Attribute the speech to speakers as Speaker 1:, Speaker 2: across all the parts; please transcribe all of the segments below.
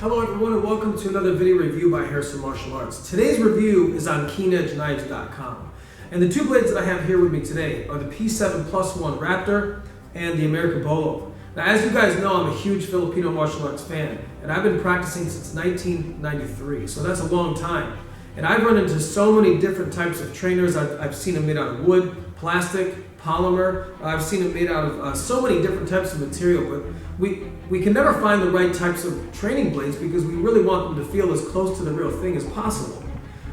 Speaker 1: Hello everyone and welcome to another video review by Harrison Martial Arts. Today's review is on KeenEdgeKnives.com. And the two blades that I have here with me today are the P7 Plus One Raptor and the American Bolo. Now as you guys know, I'm a huge Filipino martial arts fan and I've been practicing since 1993, so that's a long time. And I've run into so many different types of trainers. I've seen them made out of wood, plastic, polymer. I've seen them made out of so many different types of material, but we can never find the right types of training blades because we really want them to feel as close to the real thing as possible.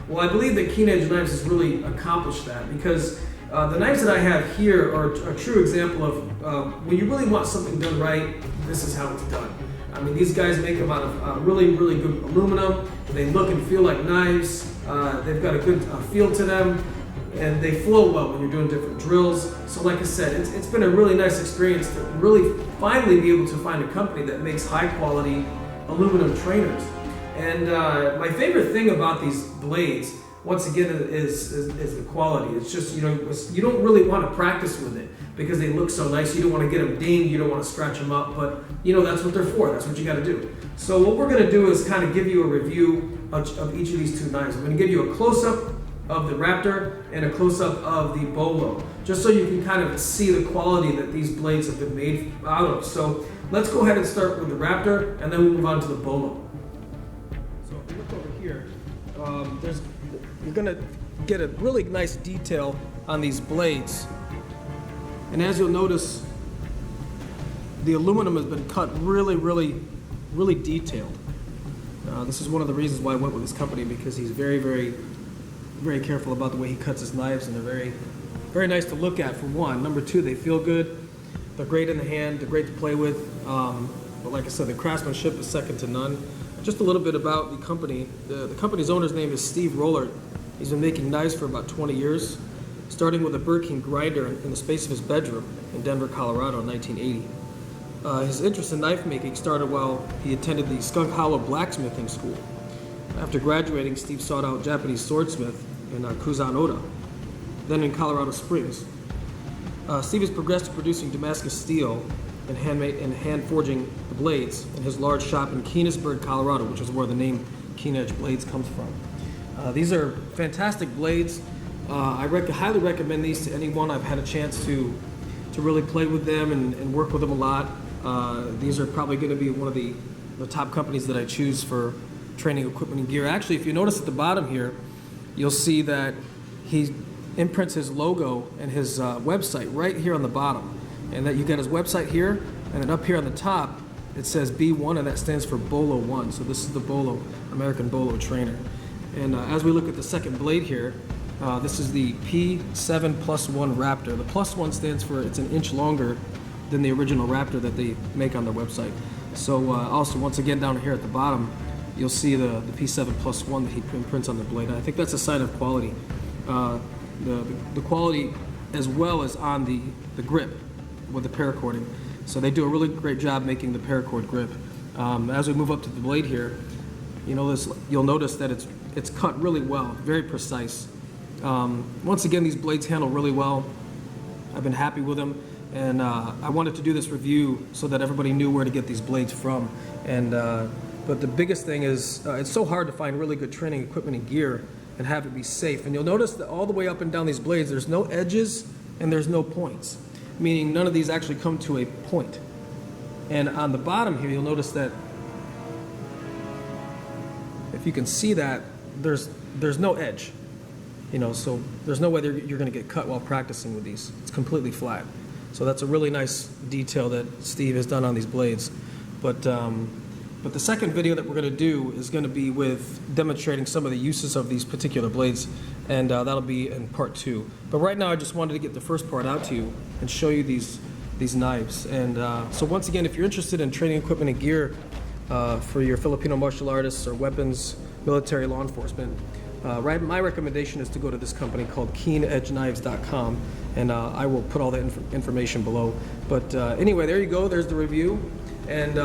Speaker 1: Well, I believe that Keen Edge Knives has really accomplished that because the knives that I have here are a true example of when you really want something done right, this is how it's done. I mean, these guys make them out of really good aluminum. They look and feel like knives. They've got a good feel to them, and they flow well when you're doing different drills. So like I said, it's been a really nice experience to really finally be able to find a company that makes high quality aluminum trainers. And my favorite thing about these blades, once again, is the quality. It's just, you don't really want to practice with it because they look so nice. You don't want to get them dinged, you don't want to scratch them up, but that's what they're for. That's what you got to do. So what we're going to do is kind of give you a review of each of these two knives. I'm going to give you a close-up of the Raptor and a close-up of the Bolo, just so you can kind of see the quality that these blades have been made out of. So let's go ahead and start with the Raptor, and then we'll move on to the Bolo. So if you look over here, you're going to get a really nice detail on these blades. And as you'll notice, the aluminum has been cut really detailed. This is one of the reasons why I went with this company, because he's very careful about the way he cuts his knives, and they're very nice to look at, for one. Number two, they feel good. They're great in the hand. They're great to play with. But like I said, the craftsmanship is second to none. Just a little bit about the company. The company's owner's name is Steve Rollert. He's been making knives for about 20 years, starting with a Birkin grinder in the space of his bedroom in Denver, Colorado in 1980. His interest in knife making started while he attended the Skunk Hollow blacksmithing school. After graduating, Steve sought out Japanese swordsmith in Kuzan Oda, then in Colorado Springs. Steve has progressed to producing Damascus steel and hand forging the blades in his large shop in Keenesburg, Colorado, which is where the name Keen Edge Blades comes from. These are fantastic blades. I highly recommend these to anyone. I've had a chance to really play with them and work with them a lot. These are probably going to be one of the top companies that I choose for training equipment and gear. Actually, if you notice at the bottom here, you'll see that he imprints his logo and his website right here on the bottom, and that you got his website here, and then up here on the top it says B1, and that stands for Bolo 1. So this is the Bolo, American Bolo trainer. And as we look at the second blade here, this is the P7 Plus One Raptor. The Plus One stands for it's an inch longer than the original Raptor that they make on their website. So also, once again, down here at the bottom, you'll see the P7 Plus One that he imprints on the blade. And I think that's a sign of quality. The quality as well as on the grip with the paracording. So they do a really great job making the paracord grip. As we move up to the blade here, you'll notice that it's cut really well, very precise. Once again, these blades handle really well. I've been happy with them, and I wanted to do this review so that everybody knew where to get these blades from. But the biggest thing is it's so hard to find really good training equipment and gear and have it be safe. And you'll notice that all the way up and down these blades, there's no edges and there's no points, meaning none of these actually come to a point. And on the bottom here, you'll notice that, if you can see that, there's no edge. So there's no way you're going to get cut while practicing with these. It's completely flat. So that's a really nice detail that Steve has done on these blades. But the second video that we're going to do is going to be with demonstrating some of the uses of these particular blades, and that'll be in part 2. But right now I just wanted to get the first part out to you and show you these knives. And so once again, if you're interested in training equipment and gear for your Filipino martial artists or weapons, military, law enforcement, my recommendation is to go to this company called KeenEdgeKnives.com, and I will put all that information below. But anyway, there you go. There's the review, and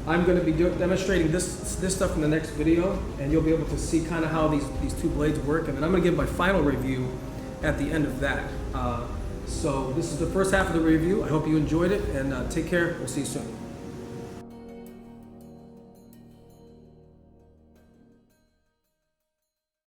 Speaker 1: I'm going to be demonstrating this stuff in the next video, and you'll be able to see kind of how these two blades work, and then I'm going to give my final review at the end of that. So this is the first half of the review. I hope you enjoyed it, and take care. We'll see you soon.